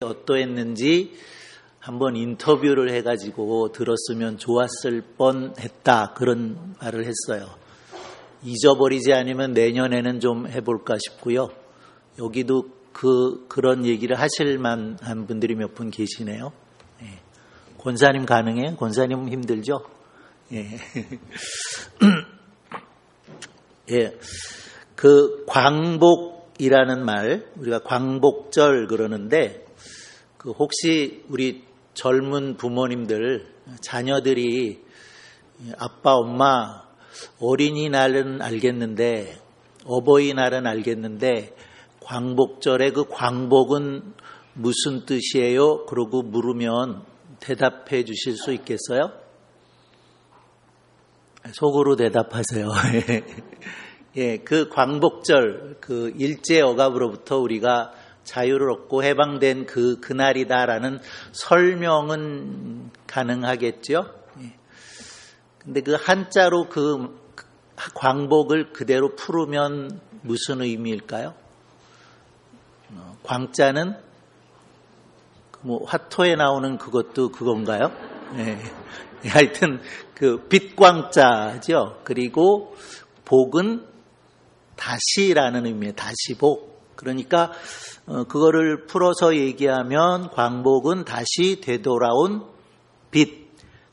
어떠했는지 한번 인터뷰를 해가지고 들었으면 좋았을 뻔했다, 그런 말을 했어요. 잊어버리지 않으면 내년에는 좀 해볼까 싶고요. 여기도 그런 얘기를 하실 만한 분들이 몇 분 계시네요. 예. 권사님 가능해요? 권사님 힘들죠? 예. 예. 광복이라는 말, 우리가 광복절 그러는데, 혹시 우리 젊은 부모님들, 자녀들이 아빠, 엄마, 어린이날은 알겠는데, 어버이날은 알겠는데, 광복절에 그 광복은 무슨 뜻이에요? 그러고 물으면 대답해 주실 수 있겠어요? 속으로 대답하세요. 예, 그 광복절, 그 일제 억압으로부터 우리가 자유를 얻고 해방된 그날이다라는 설명은 가능하겠죠. 근데 그 한자로 그 광복을 그대로 풀으면 무슨 의미일까요? 광자는 화토에 나오는 그것도 그건가요? 예. 하여튼 그 빛광자죠. 그리고 복은 다시라는 의미의 다시복. 그러니까 그거를 풀어서 얘기하면 광복은 다시 되돌아온 빛,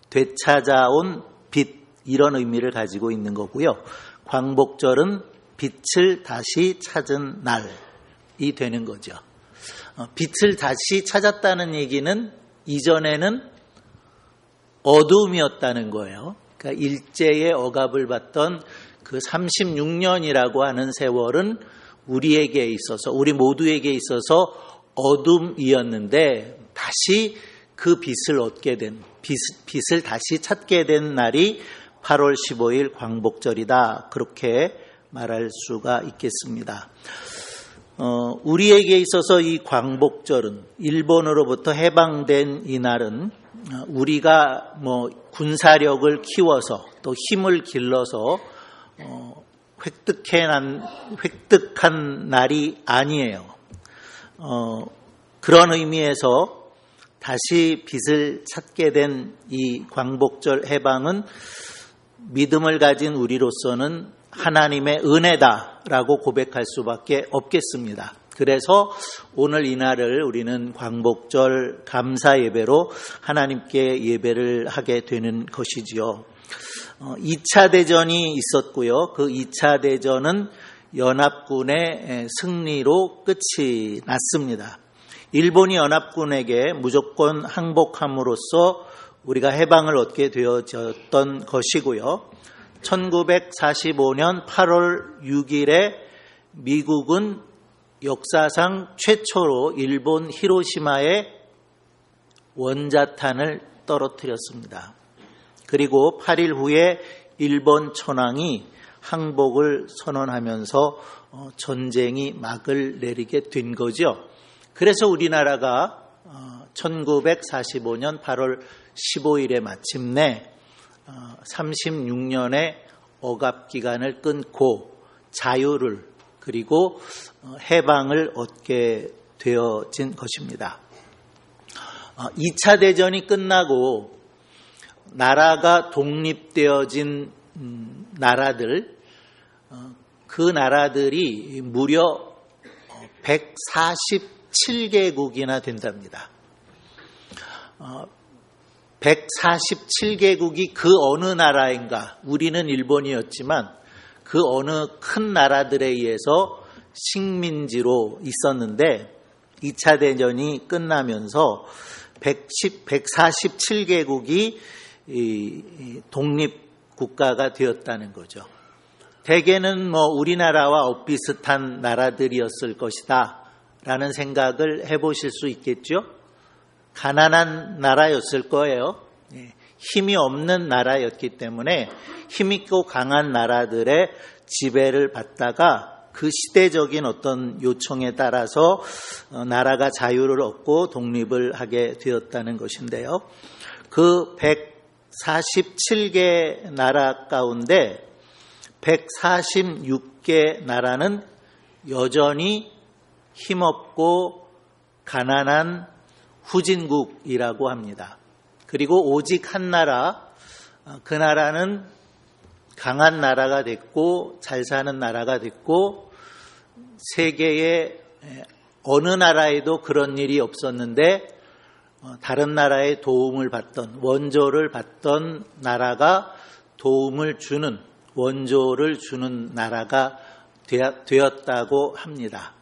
되찾아온 빛, 이런 의미를 가지고 있는 거고요. 광복절은 빛을 다시 찾은 날이 되는 거죠. 빛을 다시 찾았다는 얘기는 이전에는 어둠이었다는 거예요. 그러니까 일제의 억압을 받던 그 36년이라고 하는 세월은 우리에게 있어서, 우리 모두에게 있어서 어둠이었는데 다시 그 빛을 얻게 된, 빛을 다시 찾게 된 날이 8월 15일 광복절이다, 그렇게 말할 수가 있겠습니다. 우리에게 있어서 이 광복절은, 일본으로부터 해방된 이 날은 우리가 군사력을 키워서 또 힘을 길러서 획득한 날이 아니에요. 그런 의미에서 다시 빛을 찾게 된 이 광복절 해방은 믿음을 가진 우리로서는 하나님의 은혜다라고 고백할 수밖에 없겠습니다. 그래서 오늘 이 날을 우리는 광복절 감사 예배로 하나님께 예배를 하게 되는 것이지요. 2차 대전이 있었고요. 그 2차 대전은 연합군의 승리로 끝이 났습니다. 일본이 연합군에게 무조건 항복함으로써 우리가 해방을 얻게 되어졌던 것이고요. 1945년 8월 6일에 미국은 역사상 최초로 일본 히로시마에 원자탄을 떨어뜨렸습니다. 그리고 8일 후에 일본 천황이 항복을 선언하면서 전쟁이 막을 내리게 된 거죠. 그래서 우리나라가 1945년 8월 15일에 마침내 36년의 억압 기간을 끊고 자유를, 그리고 해방을 얻게 되어진 것입니다. 2차 대전이 끝나고 나라가 독립되어진 나라들, 그 나라들이 무려 147개국이나 된답니다. 147개국이 그 어느 나라인가, 우리는 일본이었지만 그 어느 큰 나라들에 의해서 식민지로 있었는데 2차 대전이 끝나면서 147개국이 독립국가가 되었다는 거죠. 대개는 우리나라와 엇비슷한 나라들이었을 것이다 라는 생각을 해보실 수 있겠죠. 가난한 나라였을 거예요. 힘이 없는 나라였기 때문에 힘있고 강한 나라들의 지배를 받다가 그 시대적인 어떤 요청에 따라서 나라가 자유를 얻고 독립을 하게 되었다는 것인데요. 그 147개 나라 가운데 146개 나라는 여전히 힘없고 가난한 후진국이라고 합니다. 그리고 오직 한 나라, 그 나라는 강한 나라가 됐고 잘 사는 나라가 됐고 세계의 어느 나라에도 그런 일이 없었는데 다른 나라의 도움을 받던, 원조를 받던 나라가 도움을 주는, 원조를 주는 나라가 되었다고 합니다.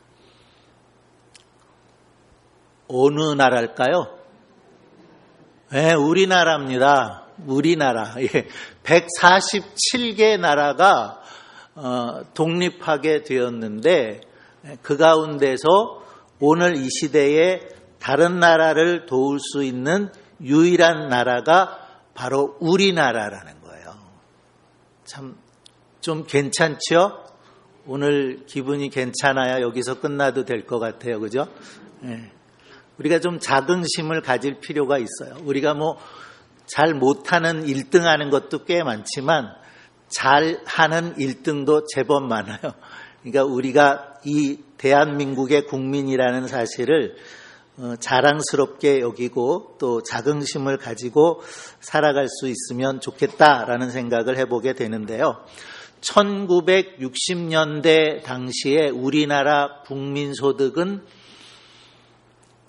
어느 나라일까요? 네, 우리나라입니다. 우리나라. 147개 나라가 독립하게 되었는데 그 가운데서 오늘 이 시대에 다른 나라를 도울 수 있는 유일한 나라가 바로 우리나라라는 거예요. 참 좀 괜찮죠? 오늘 기분이 괜찮아야 여기서 끝나도 될 것 같아요. 그죠? 네. 우리가 좀 자긍심을 가질 필요가 있어요. 우리가 잘 못하는 1등 하는 것도 꽤 많지만 잘하는 1등도 제법 많아요. 그러니까 우리가 이 대한민국의 국민이라는 사실을 자랑스럽게 여기고 또 자긍심을 가지고 살아갈 수 있으면 좋겠다라는 생각을 해보게 되는데요. 1960년대 당시에 우리나라 국민소득은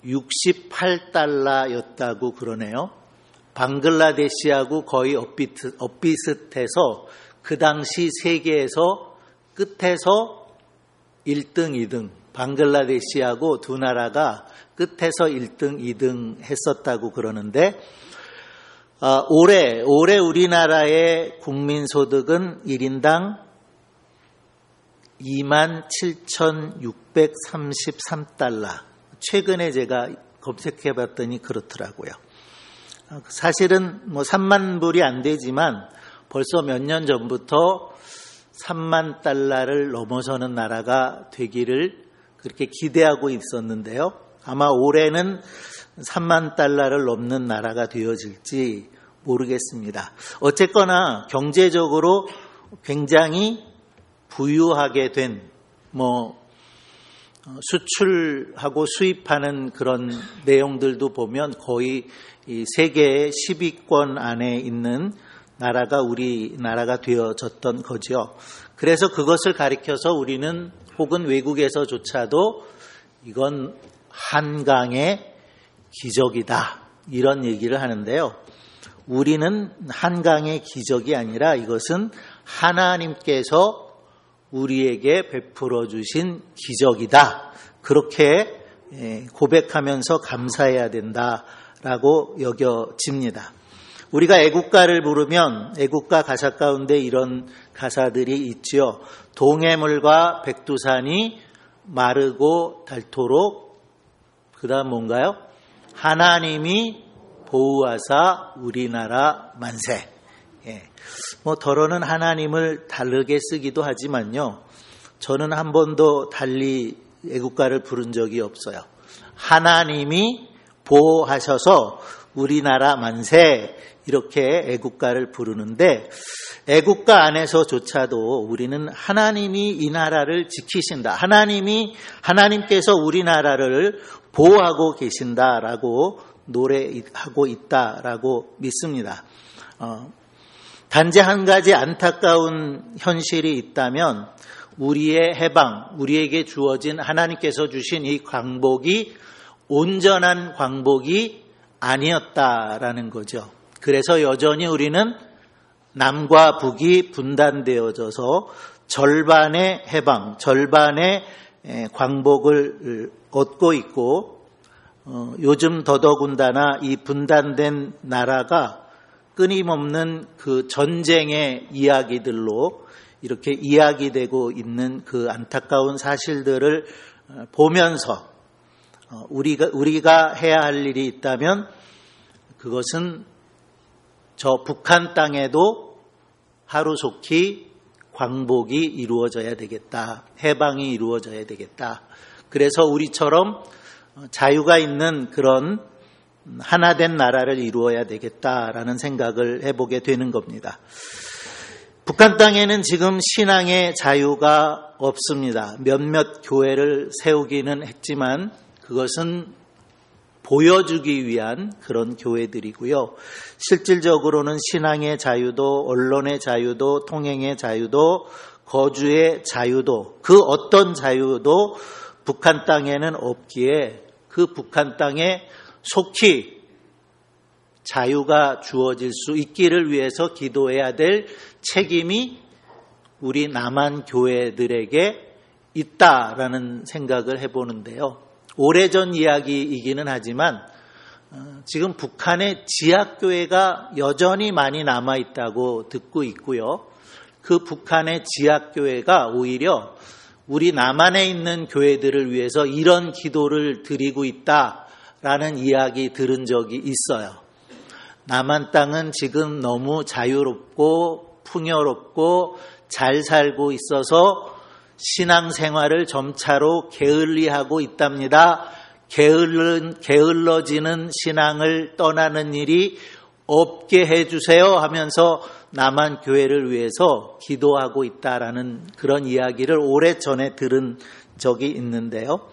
68달러였다고 그러네요. 방글라데시하고 거의 엇비슷해서 그 당시 세계에서 끝에서 1등, 2등, 방글라데시하고 두 나라가 끝에서 1등, 2등 했었다고 그러는데 올해 우리나라의 국민소득은 1인당 27,633달러. 최근에 제가 검색해 봤더니 그렇더라고요. 사실은 3만 불이 안 되지만 벌써 몇 년 전부터 3만 달러를 넘어서는 나라가 되기를 그렇게 기대하고 있었는데요. 아마 올해는 3만 달러를 넘는 나라가 되어질지 모르겠습니다. 어쨌거나 경제적으로 굉장히 부유하게 된 수출하고 수입하는 그런 내용들도 보면 거의 이 세계의 10위권 안에 있는 나라가 우리나라가 되어졌던 거죠. 그래서 그것을 가리켜서 우리는 혹은 외국에서조차도 이건 한강의 기적이다 이런 얘기를 하는데요. 우리는 한강의 기적이 아니라 이것은 하나님께서 우리에게 베풀어 주신 기적이다. 그렇게 고백하면서 감사해야 된다라고 여겨집니다. 우리가 애국가를 부르면 애국가 가사 가운데 이런 가사들이 있지요. 동해물과 백두산이 마르고 닳도록 그다음 뭔가요? 하나님이 보호하사 우리나라 만세. 더러는 하나님을 다르게 쓰기도 하지만요. 저는 한 번도 달리 애국가를 부른 적이 없어요. 하나님이 보호하셔서 우리나라 만세 이렇게 애국가를 부르는데 애국가 안에서조차도 우리는 하나님이 이 나라를 지키신다. 하나님께서 우리나라를 보호하고 계신다라고 노래하고 있다라고 믿습니다. 단지 한 가지 안타까운 현실이 있다면 우리의 해방, 우리에게 주어진 하나님께서 주신 이 광복이 온전한 광복이 아니었다라는 거죠. 그래서 여전히 우리는 남과 북이 분단되어져서 절반의 해방, 절반의 광복을 얻고 있고 요즘 더더군다나 이 분단된 나라가 끊임없는 그 전쟁의 이야기들로 이렇게 이야기되고 있는 그 안타까운 사실들을 보면서 우리가 해야 할 일이 있다면 그것은 저 북한 땅에도 하루속히 광복이 이루어져야 되겠다. 해방이 이루어져야 되겠다. 그래서 우리처럼 자유가 있는 그런 하나된 나라를 이루어야 되겠다라는 생각을 해보게 되는 겁니다. 북한 땅에는 지금 신앙의 자유가 없습니다. 몇몇 교회를 세우기는 했지만 그것은 보여주기 위한 그런 교회들이고요. 실질적으로는 신앙의 자유도, 언론의 자유도, 통행의 자유도, 거주의 자유도, 그 어떤 자유도 북한 땅에는 없기에 그 북한 땅에 속히 자유가 주어질 수 있기를 위해서 기도해야 될 책임이 우리 남한 교회들에게 있다라는 생각을 해보는데요. 오래전 이야기이기는 하지만 지금 북한의 지하교회가 여전히 많이 남아있다고 듣고 있고요. 그 북한의 지하교회가 오히려 우리 남한에 있는 교회들을 위해서 이런 기도를 드리고 있다라는 이야기 들은 적이 있어요. 남한 땅은 지금 너무 자유롭고 풍요롭고 잘 살고 있어서 신앙생활을 점차로 게을리하고 있답니다. 게을러지는 신앙을 떠나는 일이 없게 해주세요 하면서 남한 교회를 위해서 기도하고 있다라는 그런 이야기를 오래전에 들은 적이 있는데요.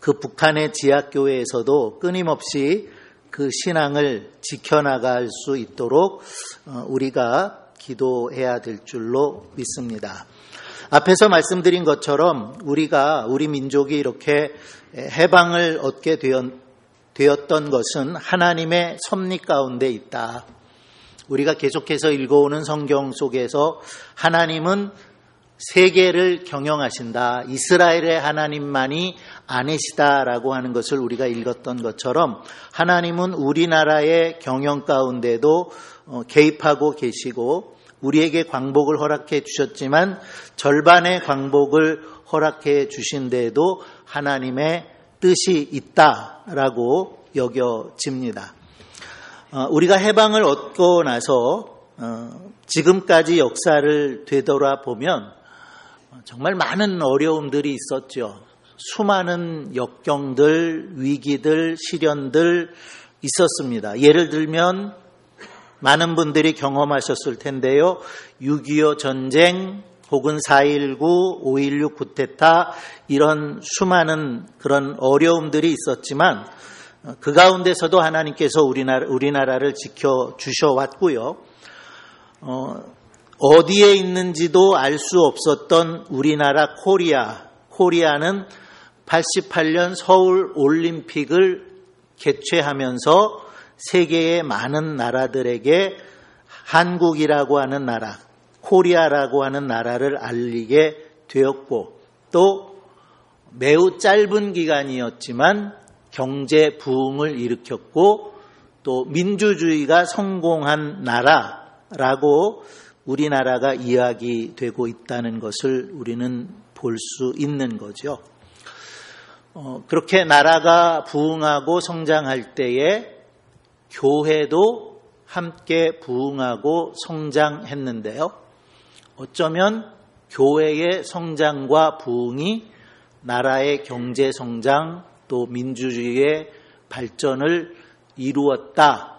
그 북한의 지하교회에서도 끊임없이 그 신앙을 지켜나갈 수 있도록 우리가 기도해야 될 줄로 믿습니다. 앞에서 말씀드린 것처럼 우리 민족이 이렇게 해방을 얻게 되었던 것은 하나님의 섭리 가운데 있다. 우리가 계속해서 읽어오는 성경 속에서 하나님은 세계를 경영하신다. 이스라엘의 하나님만이 아니시다라고 하는 것을 우리가 읽었던 것처럼 하나님은 우리나라의 경영 가운데도 개입하고 계시고 우리에게 광복을 허락해 주셨지만 절반의 광복을 허락해 주신 데에도 하나님의 뜻이 있다라고 여겨집니다. 우리가 해방을 얻고 나서 지금까지 역사를 되돌아보면 정말 많은 어려움들이 있었죠. 수많은 역경들, 위기들, 시련들 있었습니다. 예를 들면 많은 분들이 경험하셨을 텐데요. 6.25 전쟁 혹은 4.19, 5.16 쿠데타 이런 수많은 그런 어려움들이 있었지만 그 가운데서도 하나님께서 우리나라를 지켜주셔왔고요. 어디에 있는지도 알 수 없었던 우리나라 코리아는 88년 서울 올림픽을 개최하면서 세계의 많은 나라들에게 한국이라고 하는 나라, 코리아라고 하는 나라를 알리게 되었고 또 매우 짧은 기간이었지만 경제 부흥을 일으켰고 또 민주주의가 성공한 나라라고 우리나라가 이야기되고 있다는 것을 우리는 볼 수 있는 거죠. 그렇게 나라가 부흥하고 성장할 때에 교회도 함께 부흥하고 성장했는데요. 어쩌면 교회의 성장과 부흥이 나라의 경제 성장 또 민주주의의 발전을 이루었다라고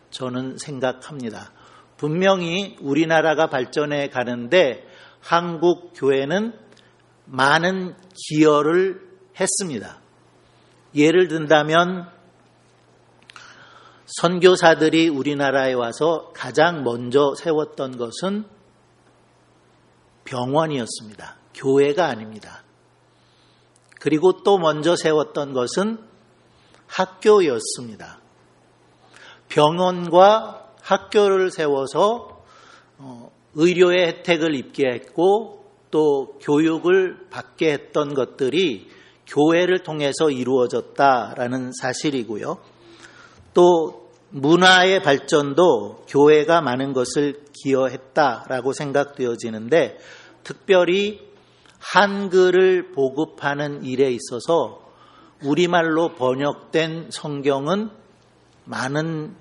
저는 생각합니다. 분명히 우리나라가 발전해 가는데 한국 교회는 많은 기여를 했습니다. 예를 든다면 선교사들이 우리나라에 와서 가장 먼저 세웠던 것은 병원이었습니다. 교회가 아닙니다. 그리고 또 먼저 세웠던 것은 학교였습니다. 병원과 학교를 세워서 의료의 혜택을 입게 했고 또 교육을 받게 했던 것들이 교회를 통해서 이루어졌다라는 사실이고요. 또 문화의 발전도 교회가 많은 것을 기여했다라고 생각되어지는데 특별히 한글을 보급하는 일에 있어서 우리말로 번역된 성경은 많은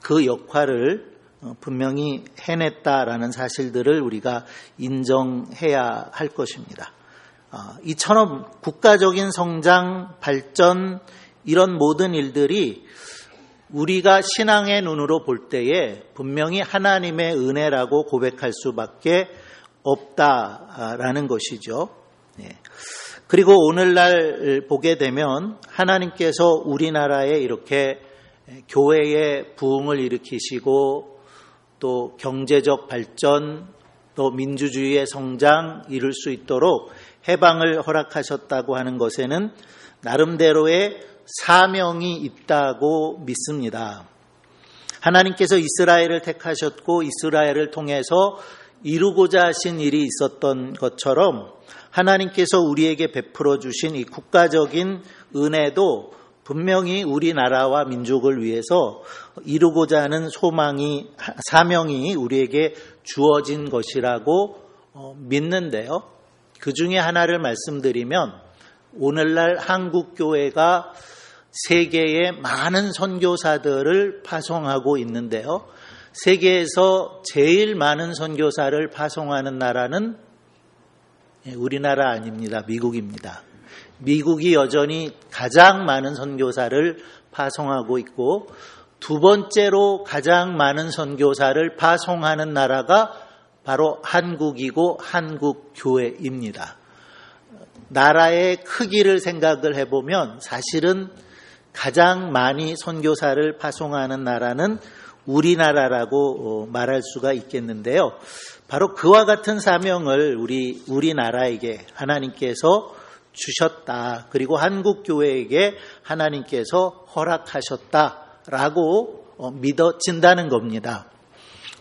그 역할을 분명히 해냈다라는 사실들을 우리가 인정해야 할 것입니다. 이처럼 국가적인 성장, 발전 이런 모든 일들이 우리가 신앙의 눈으로 볼 때에 분명히 하나님의 은혜라고 고백할 수밖에 없다라는 것이죠. 그리고 오늘날 보게 되면 하나님께서 우리나라에 이렇게 교회의 부흥을 일으키시고 또 경제적 발전, 또 민주주의의 성장 이룰 수 있도록 해방을 허락하셨다고 하는 것에는 나름대로의 사명이 있다고 믿습니다. 하나님께서 이스라엘을 택하셨고 이스라엘을 통해서 이루고자 하신 일이 있었던 것처럼 하나님께서 우리에게 베풀어 주신 이 국가적인 은혜도 분명히 우리나라와 민족을 위해서 이루고자 하는 사명이 우리에게 주어진 것이라고 믿는데요. 그 중에 하나를 말씀드리면 오늘날 한국교회가 세계에 많은 선교사들을 파송하고 있는데요. 세계에서 제일 많은 선교사를 파송하는 나라는 우리나라 아닙니다. 미국입니다. 미국이 여전히 가장 많은 선교사를 파송하고 있고 두 번째로 가장 많은 선교사를 파송하는 나라가 바로 한국이고 한국교회입니다. 나라의 크기를 생각을 해보면 사실은 가장 많이 선교사를 파송하는 나라는 우리나라라고 말할 수가 있겠는데요. 바로 그와 같은 사명을 우리나라에게 하나님께서 주셨다. 그리고 한국교회에게 하나님께서 허락하셨다라고 믿어진다는 겁니다.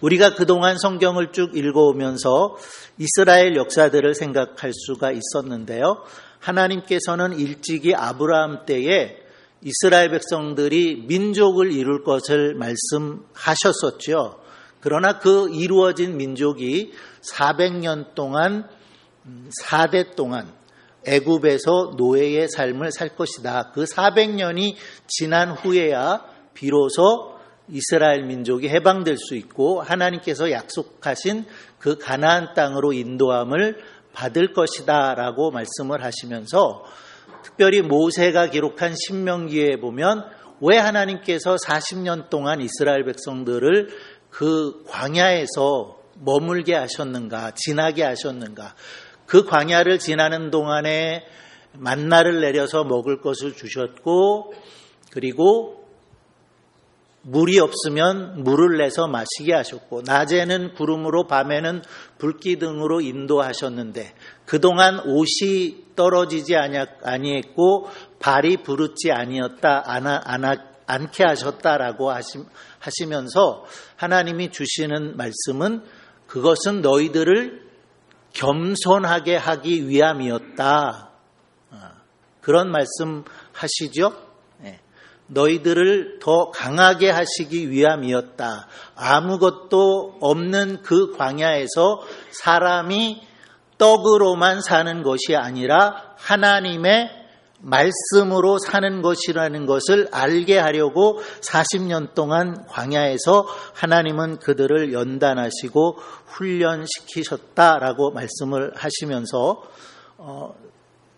우리가 그동안 성경을 쭉 읽어오면서 이스라엘 역사들을 생각할 수가 있었는데요. 하나님께서는 일찍이 아브라함 때에 이스라엘 백성들이 민족을 이룰 것을 말씀하셨었죠. 그러나 그 이루어진 민족이 400년 동안 4대 동안 애굽에서 노예의 삶을 살 것이다. 그 400년이 지난 후에야 비로소 이스라엘 민족이 해방될 수 있고 하나님께서 약속하신 그 가나안 땅으로 인도함을 받을 것이다 라고 말씀을 하시면서 특별히 모세가 기록한 신명기에 보면 왜 하나님께서 40년 동안 이스라엘 백성들을 그 광야에서 머물게 하셨는가, 지나게 하셨는가. 그 광야를 지나는 동안에 만나를 내려서 먹을 것을 주셨고 그리고 물이 없으면 물을 내서 마시게 하셨고 낮에는 구름으로 밤에는 불기둥으로 인도하셨는데 그동안 옷이 떨어지지 아니했고 발이 부르지 않게 하셨다라고 하시면서 하나님이 주시는 말씀은 그것은 너희들을 겸손하게 하기 위함이었다. 그런 말씀 하시죠? 너희들을 더 강하게 하시기 위함이었다. 아무것도 없는 그 광야에서 사람이 떡으로만 사는 것이 아니라 하나님의 말씀으로 사는 것이라는 것을 알게 하려고 40년 동안 광야에서 하나님은 그들을 연단하시고 훈련시키셨다라고 말씀을 하시면서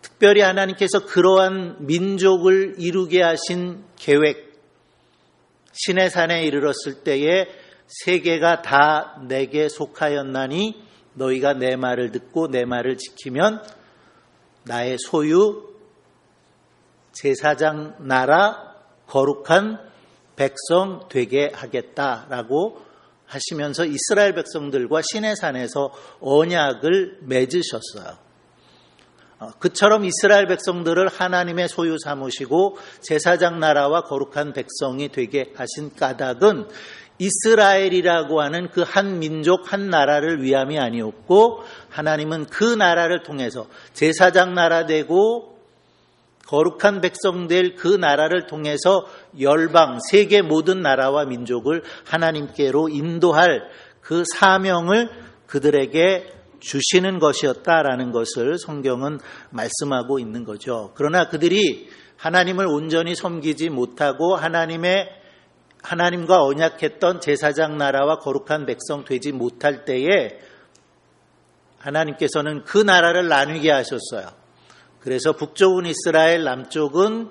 특별히 하나님께서 그러한 민족을 이루게 하신 계획, 시내산에 이르렀을 때에 세계가 다 내게 속하였나니 너희가 내 말을 듣고 내 말을 지키면 나의 소유, 제사장 나라, 거룩한 백성 되게 하겠다라고 하시면서 이스라엘 백성들과 시내산에서 언약을 맺으셨어요. 그처럼 이스라엘 백성들을 하나님의 소유 삼으시고 제사장 나라와 거룩한 백성이 되게 하신 까닭은 이스라엘이라고 하는 그 한 민족 한 나라를 위함이 아니었고 하나님은 그 나라를 통해서 제사장 나라 되고 거룩한 백성 될 그 나라를 통해서 열방 세계 모든 나라와 민족을 하나님께로 인도할 그 사명을 그들에게 주시는 것이었다라는 것을 성경은 말씀하고 있는 거죠. 그러나 그들이 하나님을 온전히 섬기지 못하고 하나님과 언약했던 제사장 나라와 거룩한 백성 되지 못할 때에 하나님께서는 그 나라를 나누게 하셨어요. 그래서 북쪽은 이스라엘, 남쪽은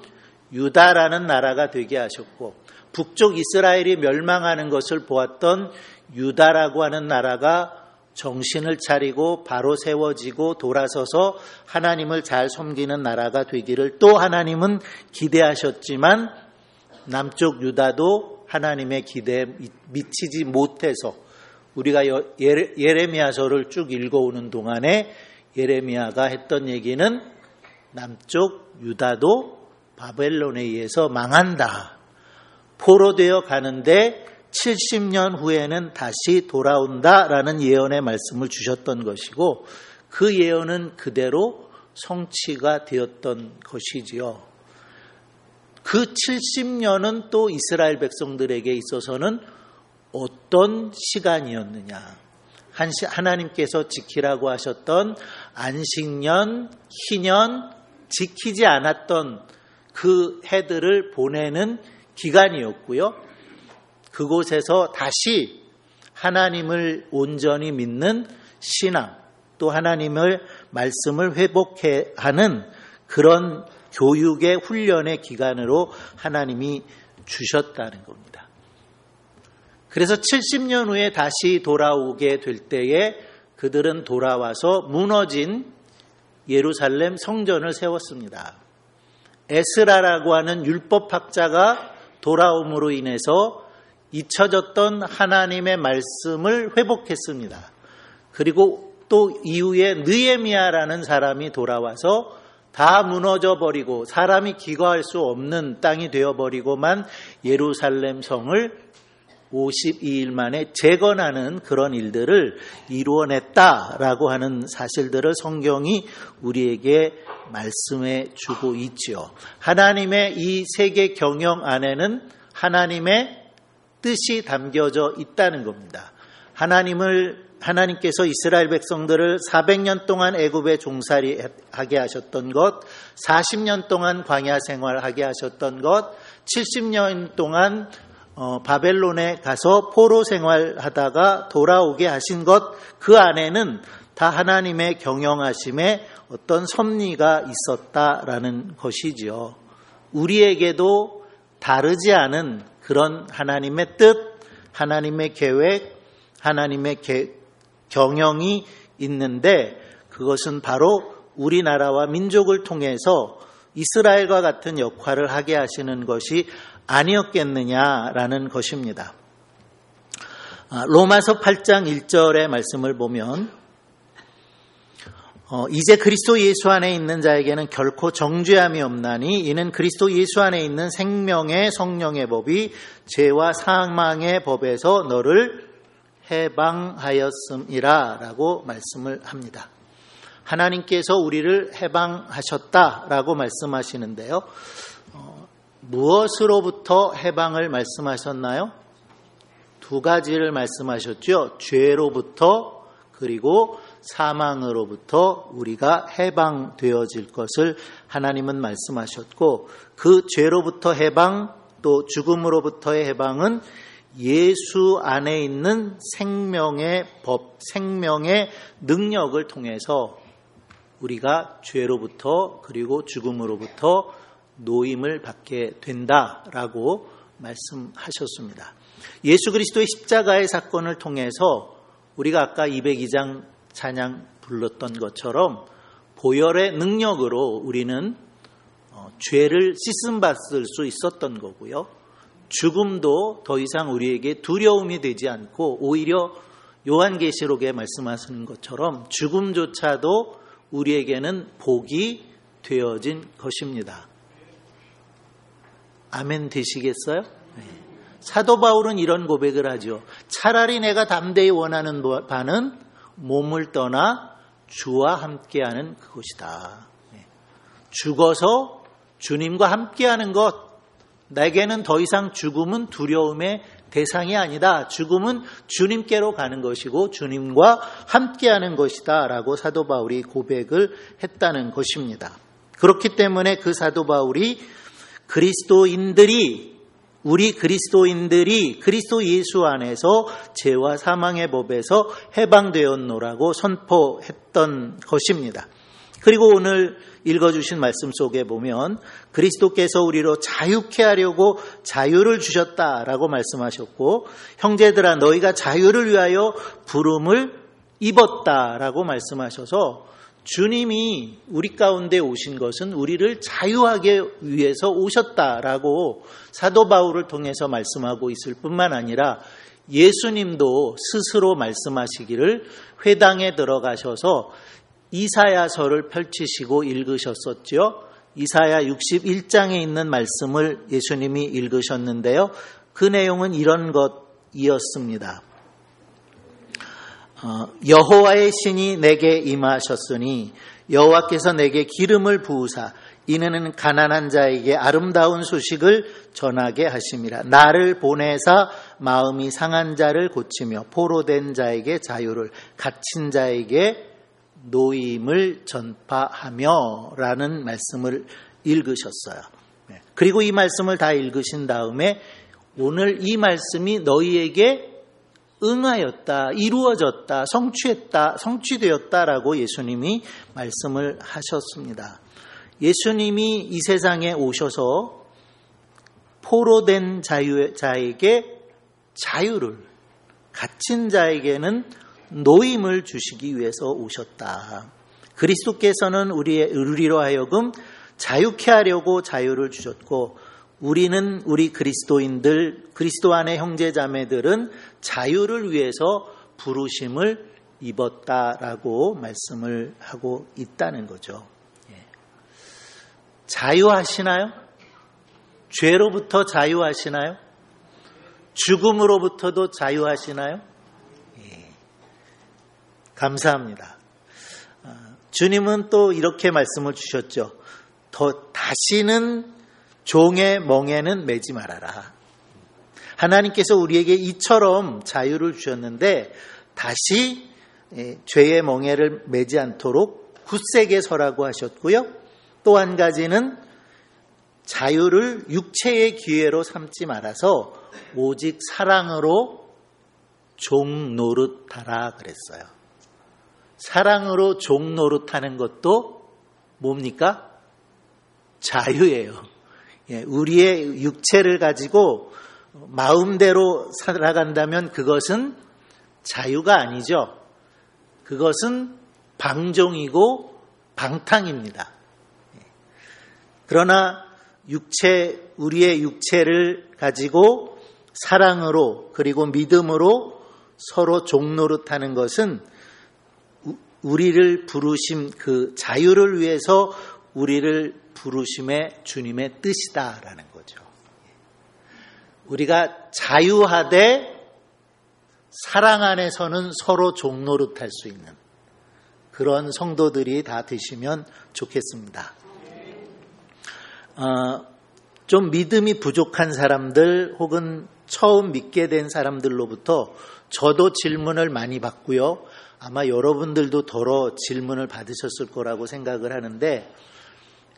유다라는 나라가 되게 하셨고 북쪽 이스라엘이 멸망하는 것을 보았던 유다라고 하는 나라가 정신을 차리고 바로 세워지고 돌아서서 하나님을 잘 섬기는 나라가 되기를 또 하나님은 기대하셨지만 남쪽 유다도 하나님의 기대에 미치지 못해서 우리가 예레미야서를 쭉 읽어오는 동안에 예레미야가 했던 얘기는 남쪽 유다도 바벨론에 의해서 망한다. 포로되어 가는데 70년 후에는 다시 돌아온다라는 예언의 말씀을 주셨던 것이고 그 예언은 그대로 성취가 되었던 것이지요. 그 70년은 또 이스라엘 백성들에게 있어서는 어떤 시간이었느냐. 하나님께서 지키라고 하셨던 안식년, 희년, 지키지 않았던 그 해들을 보내는 기간이었고요. 그곳에서 다시 하나님을 온전히 믿는 신앙, 또 하나님의 말씀을 회복해 하는 그런 교육의 훈련의 기간으로 하나님이 주셨다는 겁니다. 그래서 70년 후에 다시 돌아오게 될 때에 그들은 돌아와서 무너진 예루살렘 성전을 세웠습니다. 에스라라고 하는 율법학자가 돌아옴으로 인해서 잊혀졌던 하나님의 말씀을 회복했습니다. 그리고 또 이후에 느헤미야라는 사람이 돌아와서 다 무너져 버리고 사람이 기거할 수 없는 땅이 되어버리고만 예루살렘 성을 52일 만에 재건하는 그런 일들을 이루어냈다라고 하는 사실들을 성경이 우리에게 말씀해 주고 있지요. 하나님의 이 세계 경영 안에는 하나님의 뜻이 담겨져 있다는 겁니다. 하나님께서 이스라엘 백성들을 400년 동안 애굽에 종살이하게 하셨던 것, 40년 동안 광야 생활하게 하셨던 것, 70년 동안 바벨론에 가서 포로 생활하다가 돌아오게 하신 것, 그 안에는 다 하나님의 경영하심에 어떤 섭리가 있었다라는 것이지요. 우리에게도 다르지 않은 그런 하나님의 뜻, 하나님의 계획, 하나님의 경영이 있는데 그것은 바로 우리나라와 민족을 통해서 이스라엘과 같은 역할을 하게 하시는 것이 아니었겠느냐라는 것입니다. 로마서 8장 1절의 말씀을 보면 이제 그리스도 예수 안에 있는 자에게는 결코 정죄함이 없나니 이는 그리스도 예수 안에 있는 생명의 성령의 법이 죄와 사망의 법에서 너를 해방하였음이라 라고 말씀을 합니다. 하나님께서 우리를 해방하셨다라고 말씀하시는데요. 무엇으로부터 해방을 말씀하셨나요? 두 가지를 말씀하셨죠. 죄로부터 그리고 사망으로부터 우리가 해방되어질 것을 하나님은 말씀하셨고 그 죄로부터 해방 또 죽음으로부터의 해방은 예수 안에 있는 생명의 법, 생명의 능력을 통해서 우리가 죄로부터 그리고 죽음으로부터 노임을 받게 된다라고 말씀하셨습니다. 예수 그리스도의 십자가의 사건을 통해서 우리가 아까 202장 찬양 불렀던 것처럼 보혈의 능력으로 우리는 죄를 씻음받을 수 있었던 거고요. 죽음도 더 이상 우리에게 두려움이 되지 않고 오히려 요한계시록에 말씀하시는 것처럼 죽음조차도 우리에게는 복이 되어진 것입니다. 아멘 되시겠어요? 네. 사도 바울은 이런 고백을 하죠. 차라리 내가 담대히 원하는 바는 몸을 떠나 주와 함께하는 그것이다. 네. 죽어서 주님과 함께하는 것, 내게는 더 이상 죽음은 두려움의 대상이 아니다. 죽음은 주님께로 가는 것이고 주님과 함께하는 것이다 라고 사도 바울이 고백을 했다는 것입니다. 그렇기 때문에 그 사도 바울이 우리 그리스도인들이 그리스도 예수 안에서 죄와 사망의 법에서 해방되었노라고 선포했던 것입니다. 그리고 오늘 읽어주신 말씀 속에 보면 그리스도께서 우리로 자유케 하려고 자유를 주셨다라고 말씀하셨고 형제들아 너희가 자유를 위하여 부름을 입었다라고 말씀하셔서 주님이 우리 가운데 오신 것은 우리를 자유하게 위해서 오셨다라고 사도 바울을 통해서 말씀하고 있을 뿐만 아니라 예수님도 스스로 말씀하시기를 회당에 들어가셔서 이사야서를 펼치시고 읽으셨었죠. 이사야 61장에 있는 말씀을 예수님이 읽으셨는데요. 그 내용은 이런 것이었습니다. 여호와의 신이 내게 임하셨으니 여호와께서 내게 기름을 부으사 이는 가난한 자에게 아름다운 소식을 전하게 하심이라. 나를 보내사 마음이 상한 자를 고치며 포로된 자에게 자유를, 갇힌 자에게 노임을 전파하며 라는 말씀을 읽으셨어요. 그리고 이 말씀을 다 읽으신 다음에 오늘 이 말씀이 너희에게 응하였다, 이루어졌다, 성취되었다라고 예수님이 말씀을 하셨습니다. 예수님이 이 세상에 오셔서 포로된 자에게 자유를, 갇힌 자에게는 노임을 주시기 위해서 오셨다. 그리스도께서는 우리로 하여금 자유케 하려고 자유를 주셨고 우리 그리스도인들, 그리스도 안의 형제자매들은 자유를 위해서 부르심을 입었다라고 말씀을 하고 있다는 거죠. 자유하시나요? 죄로부터 자유하시나요? 죽음으로부터도 자유하시나요? 감사합니다. 주님은 또 이렇게 말씀을 주셨죠. 다시는 종의 멍에는 매지 말아라. 하나님께서 우리에게 이처럼 자유를 주셨는데 다시 죄의 멍에를 매지 않도록 굳세게 서라고 하셨고요. 또 한 가지는 자유를 육체의 기회로 삼지 말아서 오직 사랑으로 종 노릇하라 그랬어요. 사랑으로 종 노릇하는 것도 뭡니까? 자유예요. 우리의 육체를 가지고 마음대로 살아간다면 그것은 자유가 아니죠. 그것은 방종이고 방탕입니다. 그러나 우리의 육체를 가지고 사랑으로 그리고 믿음으로 서로 종노릇하는 것은 우리를 부르심, 그 자유를 위해서 우리를 부르심의 주님의 뜻이다라는 거죠. 우리가 자유하되 사랑 안에서는 서로 종노릇할 수 있는 그런 성도들이 다 되시면 좋겠습니다. 좀 믿음이 부족한 사람들 혹은 처음 믿게 된 사람들로부터 저도 질문을 많이 받고요. 아마 여러분들도 더러 질문을 받으셨을 거라고 생각을 하는데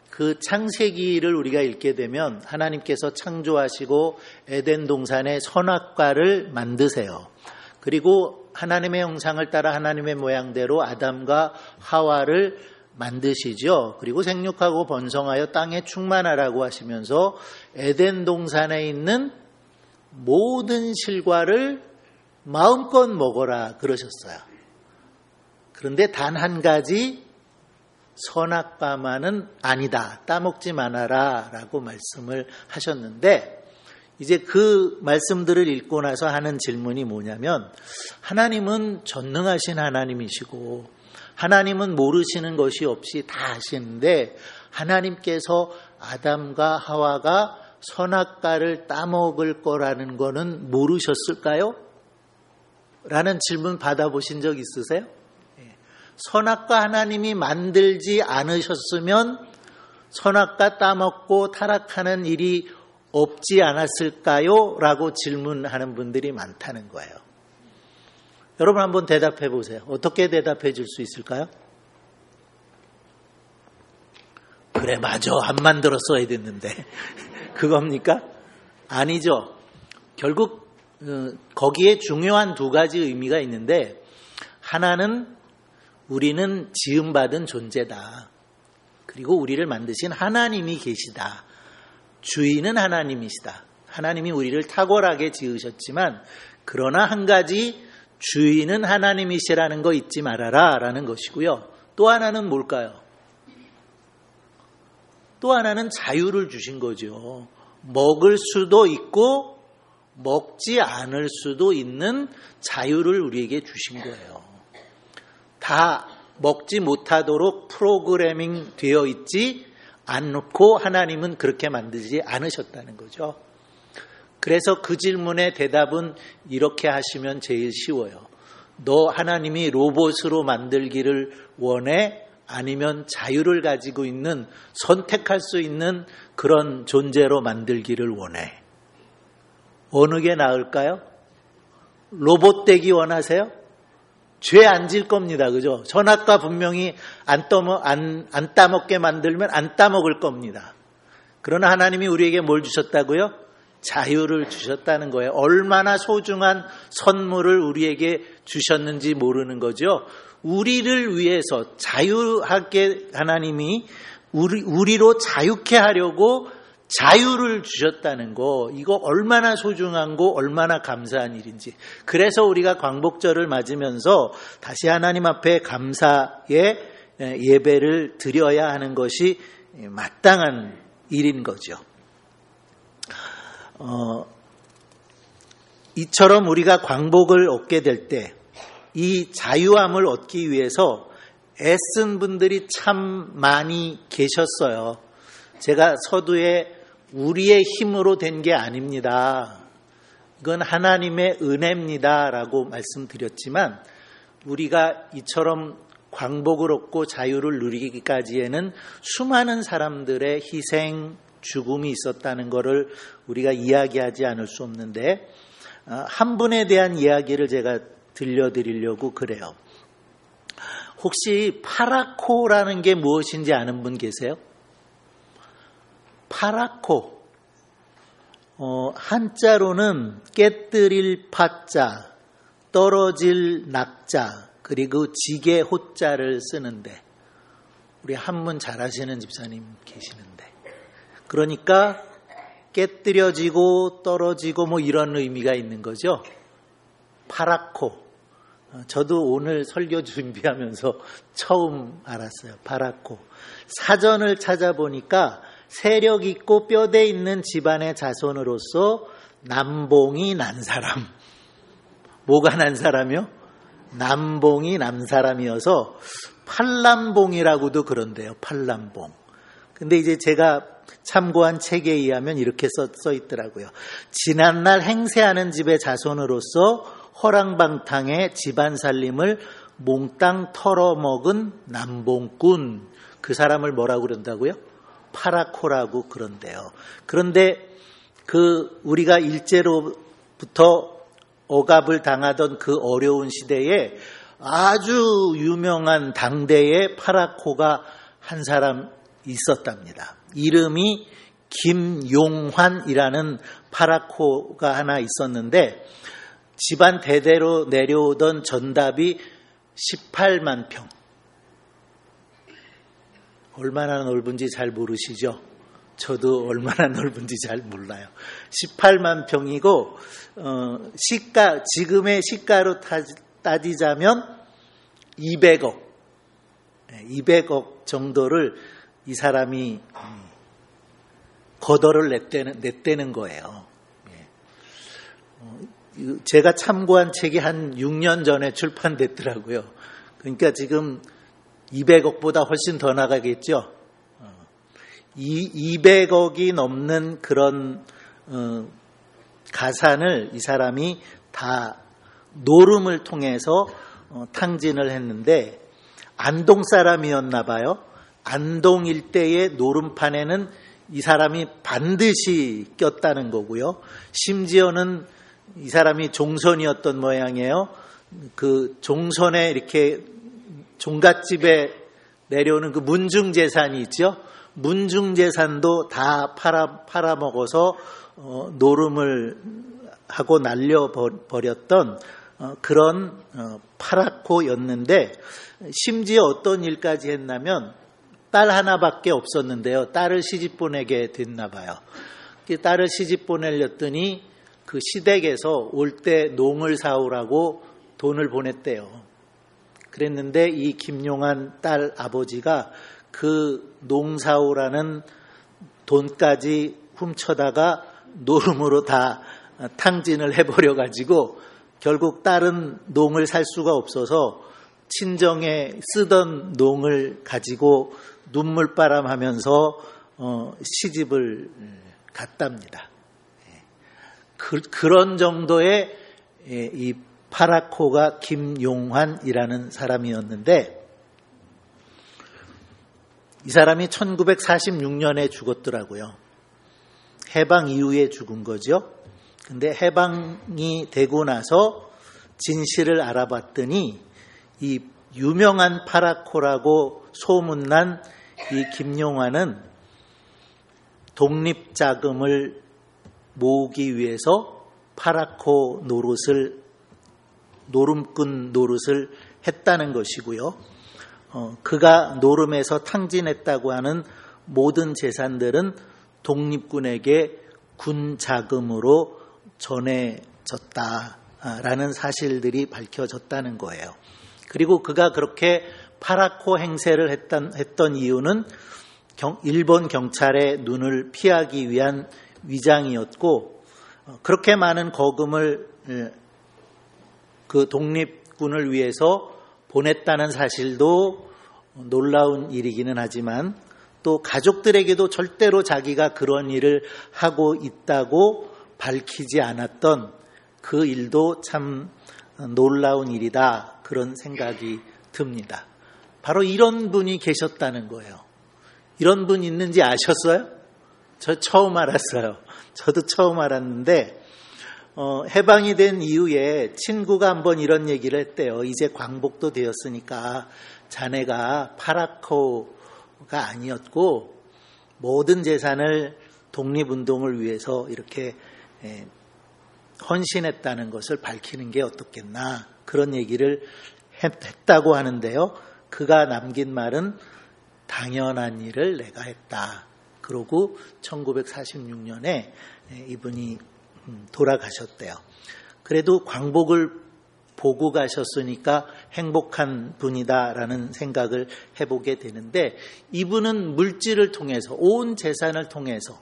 그 창세기를 우리가 읽게 되면 하나님께서 창조하시고 에덴 동산에 선악과를 만드세요. 그리고 하나님의 형상을 따라 하나님의 모양대로 아담과 하와를 만드시죠. 그리고 생육하고 번성하여 땅에 충만하라고 하시면서 에덴 동산에 있는 모든 실과를 마음껏 먹어라 그러셨어요. 그런데 단 한 가지 선악과만은 아니다. 따먹지 말아라 라고 말씀을 하셨는데 이제 그 말씀들을 읽고 나서 하는 질문이 뭐냐면 하나님은 전능하신 하나님이시고 하나님은 모르시는 것이 없이 다 아시는데 하나님께서 아담과 하와가 선악과를 따먹을 거라는 거는 모르셨을까요? 라는 질문 받아보신 적 있으세요? 선악과 하나님이 만들지 않으셨으면 선악과 따먹고 타락하는 일이 없지 않았을까요? 라고 질문하는 분들이 많다는 거예요. 여러분 한번 대답해 보세요. 어떻게 대답해 줄 수 있을까요? 그래 맞아 안 만들었어야 됐는데 그겁니까? 아니죠. 결국 거기에 중요한 두 가지 의미가 있는데 하나는 우리는 지음받은 존재다. 그리고 우리를 만드신 하나님이 계시다. 주인은 하나님이시다. 하나님이 우리를 탁월하게 지으셨지만 그러나 한 가지 주인은 하나님이시라는 거 잊지 말아라 라는 것이고요. 또 하나는 뭘까요? 또 하나는 자유를 주신 거죠. 먹을 수도 있고 먹지 않을 수도 있는 자유를 우리에게 주신 거예요. 다 먹지 못하도록 프로그래밍 되어 있지 않고 하나님은 그렇게 만들지 않으셨다는 거죠. 그래서 그 질문의 대답은 이렇게 하시면 제일 쉬워요. 너 하나님이 로봇으로 만들기를 원해? 아니면 자유를 가지고 있는, 선택할 수 있는 그런 존재로 만들기를 원해? 어느 게 나을까요? 로봇 되기 원하세요? 죄 안 질 겁니다. 그죠? 선악과 분명히 안 따먹게 만들면 안 따먹을 겁니다. 그러나 하나님이 우리에게 뭘 주셨다고요? 자유를 주셨다는 거예요. 얼마나 소중한 선물을 우리에게 주셨는지 모르는 거죠. 우리를 위해서 자유하게 하나님이 우리로 자유케 하려고 자유를 주셨다는 거, 이거 얼마나 소중한고 얼마나 감사한 일인지. 그래서 우리가 광복절을 맞으면서 다시 하나님 앞에 감사의 예배를 드려야 하는 것이 마땅한 일인 거죠. 이처럼 우리가 광복을 얻게 될 때 이 자유함을 얻기 위해서 애쓴 분들이 참 많이 계셨어요. 제가 서두에 우리의 힘으로 된 게 아닙니다. 이건 하나님의 은혜입니다 라고 말씀드렸지만, 우리가 이처럼 광복을 얻고 자유를 누리기까지에는 수많은 사람들의 희생, 죽음이 있었다는 것을 우리가 이야기하지 않을 수 없는데, 한 분에 대한 이야기를 제가 들려드리려고 그래요. 혹시 파라코라는 게 무엇인지 아는 분 계세요? 파라코, 한자로는 깨뜨릴 파자, 떨어질 낙자, 그리고 지게 호자를 쓰는데, 우리 한문 잘하시는 집사님 계시는데, 그러니까 깨뜨려지고 떨어지고 뭐 이런 의미가 있는 거죠. 파라코. 저도 오늘 설교 준비하면서 처음 알았어요. 파라코. 사전을 찾아보니까 세력 있고 뼈대 있는 집안의 자손으로서 남봉이 난 사람. 뭐가 난 사람이요? 남봉이 난 사람이어서 팔남봉이라고도 그런데요. 팔남봉. 근데 이제 제가 참고한 책에 의하면 이렇게 써 있더라고요. 지난날 행세하는 집의 자손으로서 허랑방탕의 집안 살림을 몽땅 털어먹은 남봉꾼, 그 사람을 뭐라고 그런다고요? 파라코라고 그런대요. 그런데 우리가 일제로부터 억압을 당하던 그 어려운 시대에 아주 유명한 당대의 파라코가 한 사람 있었답니다. 이름이 김용환이라는 파라코가 하나 있었는데, 집안 대대로 내려오던 전답이 18만 평. 얼마나 넓은지 잘 모르시죠? 저도 얼마나 넓은지 잘 몰라요. 18만 평이고, 지금의 시가로 따지자면 200억. 200억 정도를 이 사람이 거덜을 냈다는 거예요. 제가 참고한 책이 한 6년 전에 출판됐더라고요. 그러니까 지금 200억보다 훨씬 더 나가겠죠. 200억이 넘는 그런 가산을 이 사람이 다 노름을 통해서 탕진을 했는데, 안동 사람이었나 봐요. 안동 일대의 노름판에는 이 사람이 반드시 꼈다는 거고요. 심지어는 이 사람이 종선이었던 모양이에요. 그 종선에 이렇게 종갓집에 내려오는 그 문중재산이 있죠. 문중재산도 다 팔아먹어서 노름을 하고 날려버렸던 그런 파라코였는데, 심지어 어떤 일까지 했냐면 딸 하나밖에 없었는데요. 딸을 시집 보내게 됐나 봐요. 딸을 시집 보내렸더니 그 시댁에서 올 때 농을 사오라고 돈을 보냈대요. 그랬는데 이 김용환 딸 아버지가 그 농사오라는 돈까지 훔쳐다가 노름으로 다 탕진을 해버려가지고 결국 딸은 농을 살 수가 없어서 친정에 쓰던 농을 가지고 눈물바람하면서 시집을 갔답니다. 그런 정도의 이 파라코가 김용환이라는 사람이었는데 이 사람이 1946년에 죽었더라고요. 해방 이후에 죽은 거죠. 근데 해방이 되고 나서 진실을 알아봤더니 이 유명한 파라코라고 소문난 이 김용환은 독립자금을 모으기 위해서 파라코 노름꾼 노릇을 했다는 것이고요. 그가 노름에서 탕진했다고 하는 모든 재산들은 독립군에게 군 자금으로 전해졌다라는 사실들이 밝혀졌다는 거예요. 그리고 그가 그렇게 파라코 행세를 했던 이유는 일본 경찰의 눈을 피하기 위한 위장이었고, 그렇게 많은 거금을 그 독립군을 위해서 보냈다는 사실도 놀라운 일이기는 하지만 또 가족들에게도 절대로 자기가 그런 일을 하고 있다고 밝히지 않았던 그 일도 참 놀라운 일이다, 그런 생각이 듭니다. 바로 이런 분이 계셨다는 거예요. 이런 분 있는지 아셨어요? 저 처음 알았어요. 저도 처음 알았는데 해방이 된 이후에 친구가 한번 이런 얘기를 했대요. 이제 광복도 되었으니까 자네가 파라코가 아니었고 모든 재산을 독립운동을 위해서 이렇게 헌신했다는 것을 밝히는 게 어떻겠나, 그런 얘기를 했다고 하는데요. 그가 남긴 말은 당연한 일을 내가 했다. 그러고 1946년에 이분이 돌아가셨대요. 그래도 광복을 보고 가셨으니까 행복한 분이다라는 생각을 해보게 되는데, 이분은 물질을 통해서, 온 재산을 통해서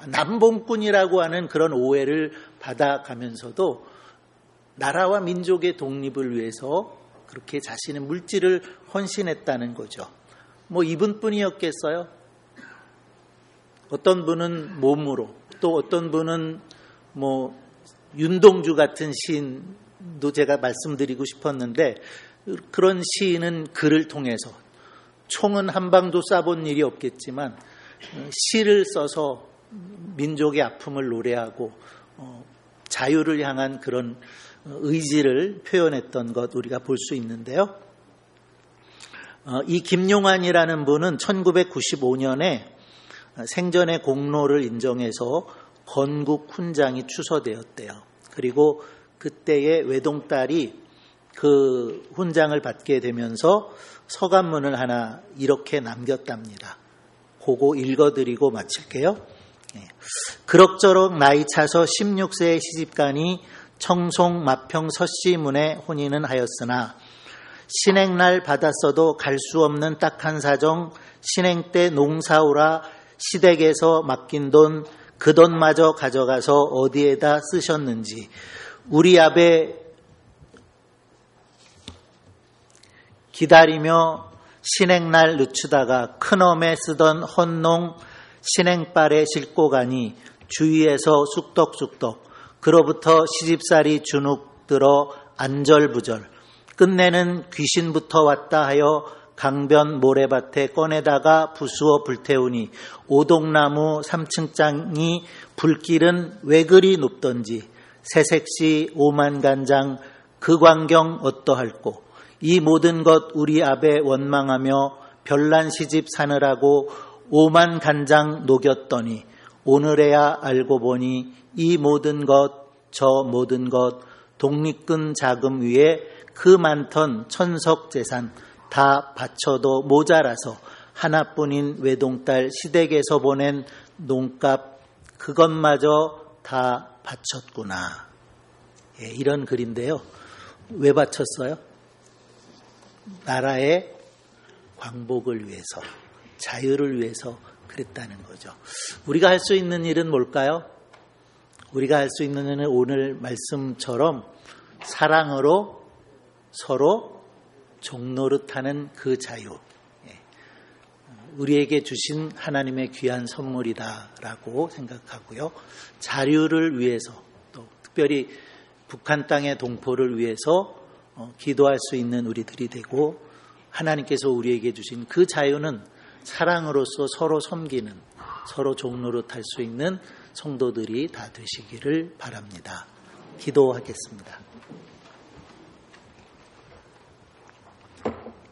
남봉꾼이라고 하는 그런 오해를 받아가면서도 나라와 민족의 독립을 위해서 그렇게 자신의 물질을 헌신했다는 거죠. 뭐 이분뿐이었겠어요? 어떤 분은 몸으로, 또 어떤 분은 뭐 윤동주 같은 시인도 제가 말씀드리고 싶었는데, 그런 시인은 글을 통해서, 총은 한 방도 쏴본 일이 없겠지만 시를 써서 민족의 아픔을 노래하고 자유를 향한 그런 의지를 표현했던 것 우리가 볼 수 있는데요. 이 김용환이라는 분은 1995년에 생전의 공로를 인정해서 건국 훈장이 추서되었대요. 그리고 그때의 외동딸이 그 훈장을 받게 되면서 서간문을 하나 이렇게 남겼답니다. 그거 읽어드리고 마칠게요. 그럭저럭 나이 차서 16세에 시집가니 청송 마평 서씨문에 혼인은 하였으나 신행날 받았어도 갈 수 없는 딱한 사정, 신행 때 농사오라 시댁에서 맡긴 돈, 그 돈마저 가져가서 어디에다 쓰셨는지, 우리 아베 기다리며 신행날 늦추다가 큰엄에 쓰던 헌농 신행발에 싣고 가니 주위에서 쑥덕쑥덕, 그로부터 시집살이 주눅 들어 안절부절, 끝내는 귀신부터 왔다 하여 강변 모래밭에 꺼내다가 부수어 불태우니 오동나무 3층장이 불길은 왜 그리 높던지 새색시 오만간장 그 광경 어떠할꼬, 이 모든 것 우리 아베 원망하며 별난 시집 사느라고 오만간장 녹였더니 오늘에야 알고 보니 이 모든 것 저 모든 것 독립군 자금 위에 그 많던 천석 재산 다 바쳐도 모자라서 하나뿐인 외동딸 시댁에서 보낸 농값 그것마저 다 바쳤구나. 이런 글인데요. 왜 바쳤어요? 나라의 광복을 위해서, 자유를 위해서 그랬다는 거죠. 우리가 할 수 있는 일은 뭘까요? 우리가 할 수 있는 일은 오늘 말씀처럼 사랑으로 서로 종노릇하는 그 자유, 우리에게 주신 하나님의 귀한 선물이다라고 생각하고요. 자유를 위해서, 또 특별히 북한 땅의 동포를 위해서 기도할 수 있는 우리들이 되고, 하나님께서 우리에게 주신 그 자유는 사랑으로서 서로 섬기는, 서로 종노릇할 수 있는 성도들이 다 되시기를 바랍니다. 기도하겠습니다.